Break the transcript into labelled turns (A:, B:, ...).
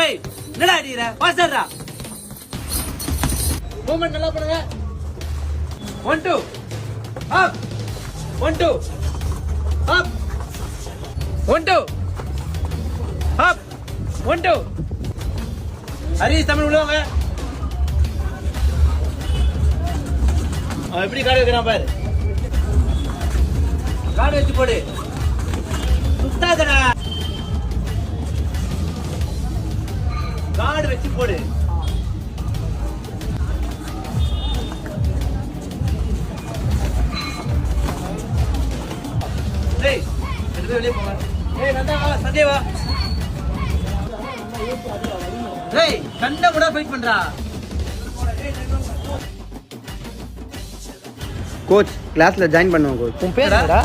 A: ஏய் என்னடா அடிக்குற பாஸ்டர்டா மூவ்மெண்ட் நல்லா பண்ணுங்க 1 2 அப் 1 2 அப் 1 2 அப் 1 2 ஹரிஷ் தமிழ் உள்ளவங்க அவன் எப்படி கார்டு வைக்கிறான் பாரு கார்டு வச்சு போடு சுத்தாதடா கார்டு வச்சு போடு டேய் எடுத்து வெளிய போங்க ஏய் நந்தா வா சஞ்சய் வா டேய் கண்ண கூட ஃபைட் பண்றா
B: கோச் கிளாஸ்ல ஜாயின் பண்ணுவோம் கோச்
A: உன் பேர் என்னடா